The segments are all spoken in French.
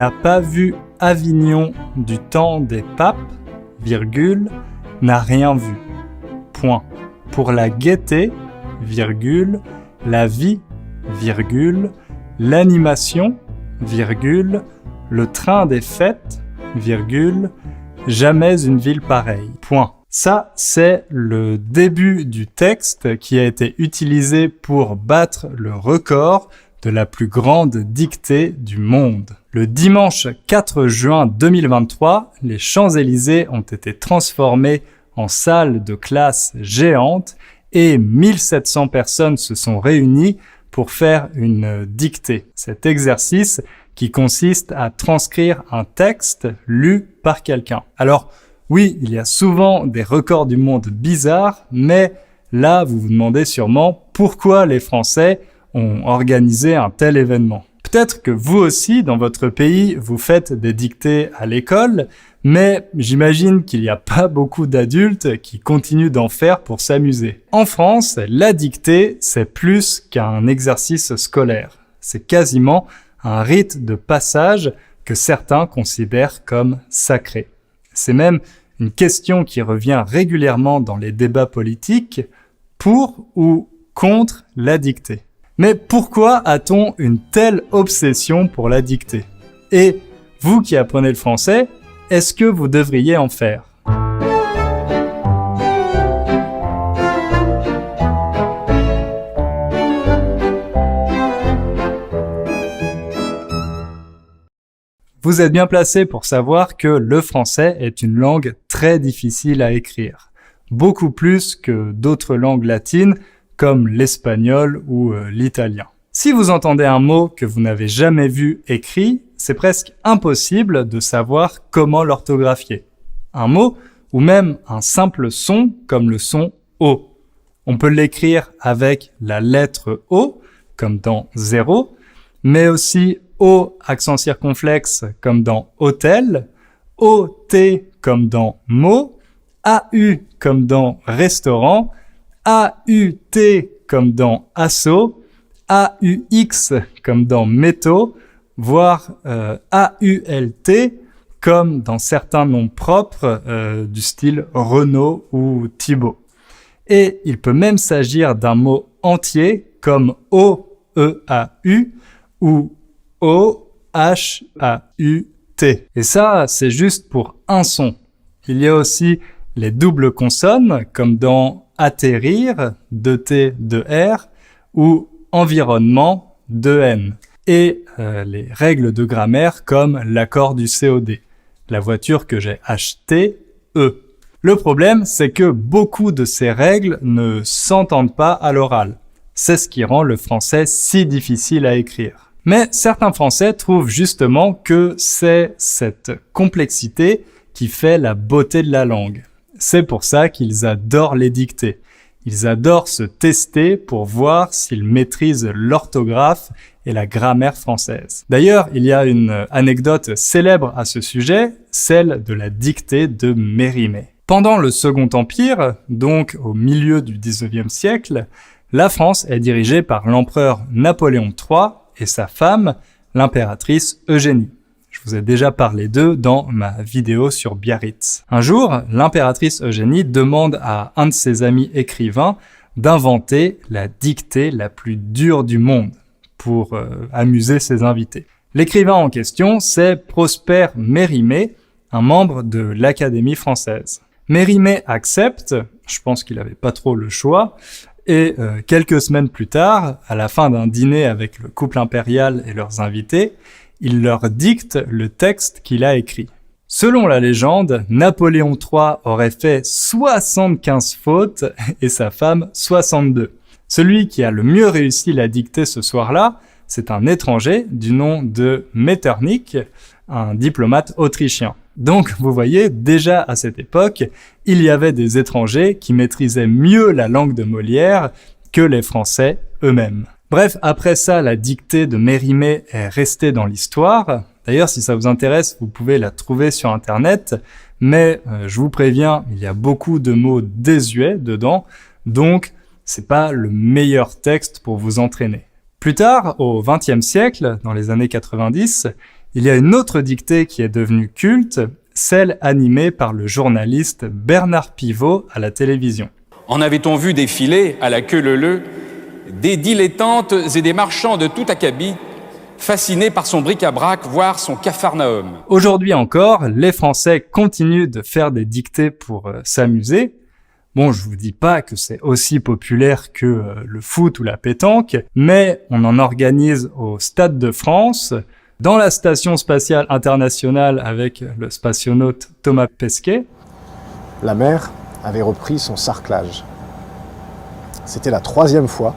n'a pas vu Avignon du temps des papes, virgule, n'a rien vu. Point. Pour la gaieté, virgule, la vie, virgule, l'animation, virgule, le train des fêtes, virgule, jamais une ville pareille. Point. Ça, c'est le début du texte qui a été utilisé pour battre le record de la plus grande dictée du monde. Le dimanche 4 juin 2023, les Champs-Élysées ont été transformés en salle de classe géante et 1700 personnes se sont réunies pour faire une dictée. Cet exercice qui consiste à transcrire un texte lu par quelqu'un. Alors, oui, il y a souvent des records du monde bizarres, mais là, vous vous demandez sûrement pourquoi les Français ont organisé un tel événement. Peut-être que vous aussi, dans votre pays, vous faites des dictées à l'école, mais j'imagine qu'il n'y a pas beaucoup d'adultes qui continuent d'en faire pour s'amuser. En France, la dictée, c'est plus qu'un exercice scolaire. C'est quasiment un rite de passage que certains considèrent comme sacré. C'est même une question qui revient régulièrement dans les débats politiques, pour ou contre la dictée. Mais pourquoi a-t-on une telle obsession pour la dictée? Et vous qui apprenez le français, est-ce que vous devriez en faire? Vous êtes bien placé pour savoir que le français est une langue très difficile à écrire, beaucoup plus que d'autres langues latines comme l'espagnol ou l'italien. Si vous entendez un mot que vous n'avez jamais vu écrit, c'est presque impossible de savoir comment l'orthographier. Un mot ou même un simple son comme le son O. On peut l'écrire avec la lettre O, comme dans zéro, mais aussi O accent circonflexe comme dans hôtel, OT comme dans mot, AU comme dans restaurant, AUT comme dans assaut, AUX comme dans métaux, voire AULT comme dans certains noms propres du style Renaud ou Thibaut. Et il peut même s'agir d'un mot entier comme OEAU ou O-H-A-U-T. Et ça, c'est juste pour un son. Il y a aussi les doubles consonnes, comme dans atterrir, 2T, 2R, ou environnement, 2N. Et les règles de grammaire comme l'accord du COD, la voiture que j'ai achetée, E. Le problème, c'est que beaucoup de ces règles ne s'entendent pas à l'oral. C'est ce qui rend le français si difficile à écrire. Mais certains Français trouvent justement que c'est cette complexité qui fait la beauté de la langue. C'est pour ça qu'ils adorent les dictées. Ils adorent se tester pour voir s'ils maîtrisent l'orthographe et la grammaire française. D'ailleurs, il y a une anecdote célèbre à ce sujet, celle de la dictée de Mérimée. Pendant le Second Empire, donc au milieu du XIXe siècle, la France est dirigée par l'empereur Napoléon III et sa femme, l'impératrice Eugénie. Je vous ai déjà parlé d'eux dans ma vidéo sur Biarritz. Un jour, l'impératrice Eugénie demande à un de ses amis écrivains d'inventer la dictée la plus dure du monde pour amuser ses invités. L'écrivain en question, c'est Prosper Mérimée, un membre de l'Académie française. Mérimée accepte, je pense qu'il n'avait pas trop le choix, et quelques semaines plus tard, à la fin d'un dîner avec le couple impérial et leurs invités, il leur dicte le texte qu'il a écrit. Selon la légende, Napoléon III aurait fait 75 fautes et sa femme 62. Celui qui a le mieux réussi la dictée ce soir-là, c'est un étranger du nom de Metternich, un diplomate autrichien. Donc, vous voyez, déjà à cette époque, il y avait des étrangers qui maîtrisaient mieux la langue de Molière que les Français eux-mêmes. Bref, après ça, la dictée de Mérimée est restée dans l'histoire. D'ailleurs, si ça vous intéresse, vous pouvez la trouver sur Internet, mais je vous préviens, il y a beaucoup de mots désuets dedans, donc c'est pas le meilleur texte pour vous entraîner. Plus tard, au XXe siècle, dans les années 90, Il y a une autre dictée qui est devenue culte, celle animée par le journaliste Bernard Pivot à la télévision. En avait-on vu défiler à la queue leu-leu des dilettantes et des marchands de tout acabit, fascinés par son bric-à-brac, voire son capharnaüm. Aujourd'hui encore, les Français continuent de faire des dictées pour s'amuser. Bon, je vous dis pas que c'est aussi populaire que le foot ou la pétanque, mais on en organise au Stade de France, dans la Station spatiale internationale avec le spationaute Thomas Pesquet. La mer avait repris son sarclage. C'était la 3e fois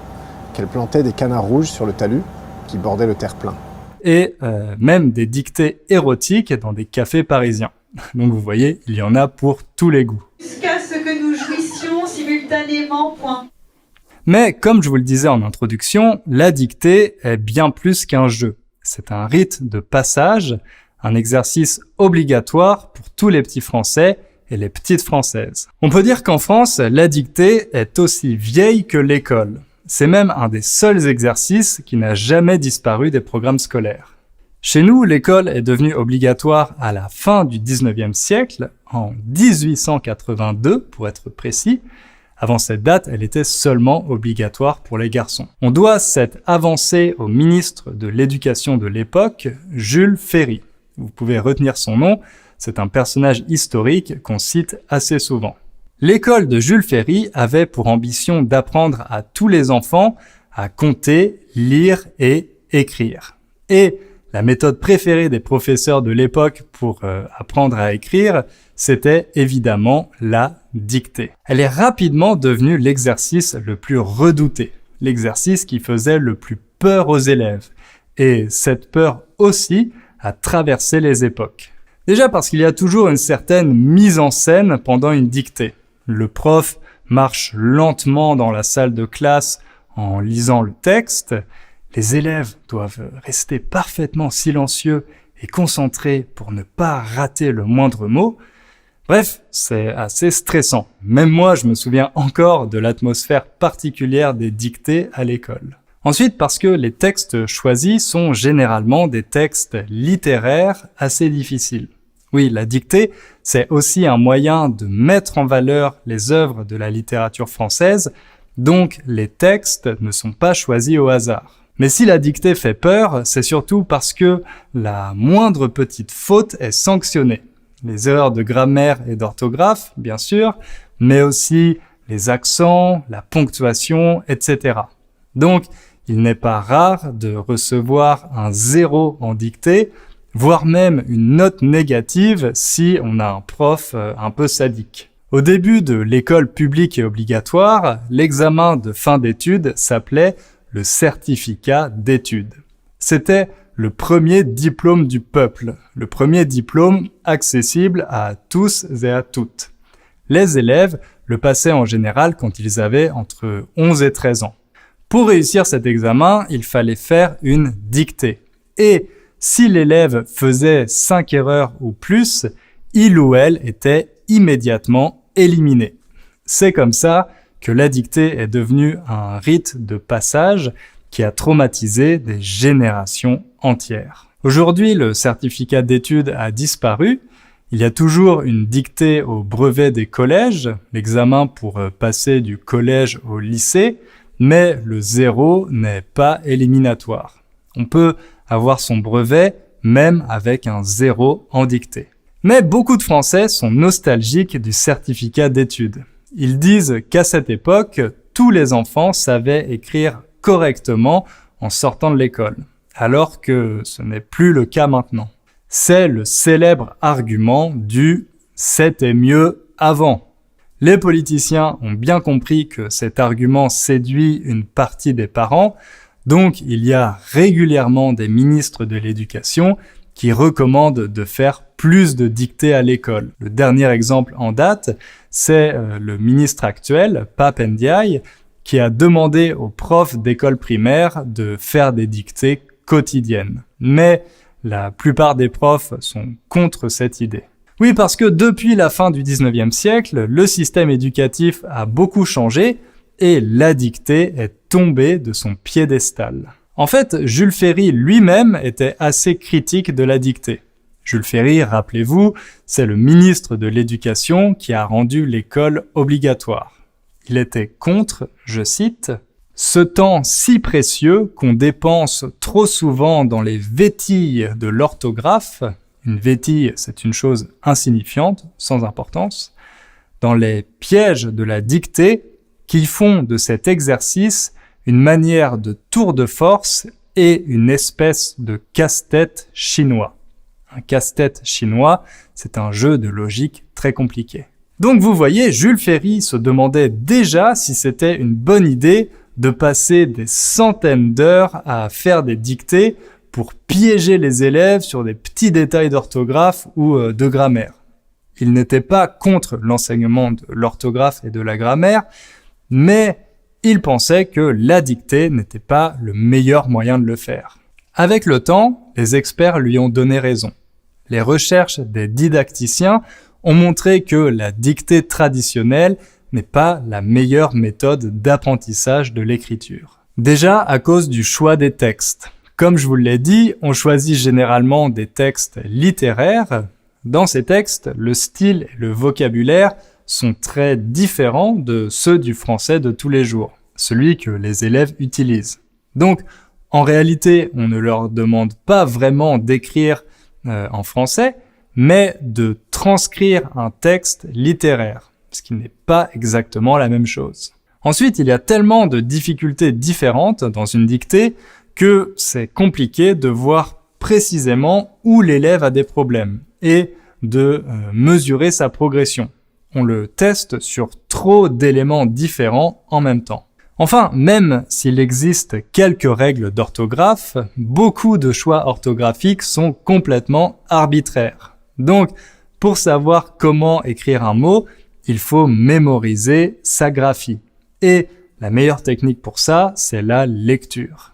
qu'elle plantait des canards rouges sur le talus qui bordait le terre-plein. Et même des dictées érotiques dans des cafés parisiens. Donc vous voyez, il y en a pour tous les goûts. Jusqu'à ce que nous jouissions simultanément, point. Mais comme je vous le disais en introduction, la dictée est bien plus qu'un jeu. C'est un rite de passage, un exercice obligatoire pour tous les petits Français et les petites Françaises. On peut dire qu'en France, la dictée est aussi vieille que l'école. C'est même un des seuls exercices qui n'a jamais disparu des programmes scolaires. Chez nous, l'école est devenue obligatoire à la fin du 19e siècle, en 1882 pour être précis. Avant cette date, elle était seulement obligatoire pour les garçons. On doit cette avancée au ministre de l'Éducation de l'époque, Jules Ferry. Vous pouvez retenir son nom, c'est un personnage historique qu'on cite assez souvent. L'école de Jules Ferry avait pour ambition d'apprendre à tous les enfants à compter, lire et écrire. Et la méthode préférée des professeurs de l'époque pour apprendre à écrire, c'était évidemment la dictée. Elle est rapidement devenue l'exercice le plus redouté, l'exercice qui faisait le plus peur aux élèves. Et cette peur aussi a traversé les époques. Déjà parce qu'il y a toujours une certaine mise en scène pendant une dictée. Le prof marche lentement dans la salle de classe en lisant le texte. Les élèves doivent rester parfaitement silencieux et concentrés pour ne pas rater le moindre mot. Bref, c'est assez stressant. Même moi, je me souviens encore de l'atmosphère particulière des dictées à l'école. Ensuite, parce que les textes choisis sont généralement des textes littéraires assez difficiles. Oui, la dictée, c'est aussi un moyen de mettre en valeur les œuvres de la littérature française, donc les textes ne sont pas choisis au hasard. Mais si la dictée fait peur, c'est surtout parce que la moindre petite faute est sanctionnée. Les erreurs de grammaire et d'orthographe, bien sûr, mais aussi les accents, la ponctuation, etc. Donc, il n'est pas rare de recevoir un 0 en dictée, voire même une note négative si on a un prof un peu sadique. Au début de l'école publique et obligatoire, l'examen de fin d'études s'appelait le certificat d'études. C'était le premier diplôme du peuple, le premier diplôme accessible à tous et à toutes. Les élèves le passaient en général quand ils avaient entre 11 et 13 ans. Pour réussir cet examen, il fallait faire une dictée. Et si l'élève faisait 5 erreurs ou plus, il ou elle était immédiatement éliminé. C'est comme ça que la dictée est devenue un rite de passage qui a traumatisé des générations entières. Aujourd'hui, le certificat d'études a disparu. Il y a toujours une dictée au brevet des collèges, l'examen pour passer du collège au lycée, mais le 0 n'est pas éliminatoire. On peut avoir son brevet même avec un 0 en dictée. Mais beaucoup de Français sont nostalgiques du certificat d'études. Ils disent qu'à cette époque, tous les enfants savaient écrire correctement en sortant de l'école, alors que ce n'est plus le cas maintenant. C'est le célèbre argument du « c'était mieux avant ». Les politiciens ont bien compris que cet argument séduit une partie des parents, donc il y a régulièrement des ministres de l'éducation qui recommandent de faire plus de dictées à l'école. Le dernier exemple en date, c'est le ministre actuel, Pape Ndiaye, qui a demandé aux profs d'école primaire de faire des dictées quotidiennes. Mais la plupart des profs sont contre cette idée. Oui, parce que depuis la fin du 19e siècle, le système éducatif a beaucoup changé et la dictée est tombée de son piédestal. En fait, Jules Ferry lui-même était assez critique de la dictée. Jules Ferry, rappelez-vous, c'est le ministre de l'Éducation qui a rendu l'école obligatoire. Il était contre, je cite, « ce temps si précieux qu'on dépense trop souvent dans les vétilles de l'orthographe », une vétille, c'est une chose insignifiante, sans importance, dans les pièges de la dictée qui font de cet exercice une manière de tour de force et une espèce de casse-tête chinois. Un casse-tête chinois, c'est un jeu de logique très compliqué. Donc vous voyez, Jules Ferry se demandait déjà si c'était une bonne idée de passer des centaines d'heures à faire des dictées pour piéger les élèves sur des petits détails d'orthographe ou de grammaire. Il n'était pas contre l'enseignement de l'orthographe et de la grammaire, mais il pensait que la dictée n'était pas le meilleur moyen de le faire. Avec le temps, les experts lui ont donné raison. Les recherches des didacticiens ont montré que la dictée traditionnelle n'est pas la meilleure méthode d'apprentissage de l'écriture. Déjà à cause du choix des textes. Comme je vous l'ai dit, on choisit généralement des textes littéraires. Dans ces textes, le style et le vocabulaire sont très différents de ceux du français de tous les jours, celui que les élèves utilisent. Donc, en réalité, on ne leur demande pas vraiment d'écrire en français, mais de transcrire un texte littéraire, ce qui n'est pas exactement la même chose. Ensuite, il y a tellement de difficultés différentes dans une dictée que c'est compliqué de voir précisément où l'élève a des problèmes et de mesurer sa progression. On le teste sur trop d'éléments différents en même temps. Enfin, même s'il existe quelques règles d'orthographe, beaucoup de choix orthographiques sont complètement arbitraires. Donc, pour savoir comment écrire un mot, il faut mémoriser sa graphie. Et la meilleure technique pour ça, c'est la lecture.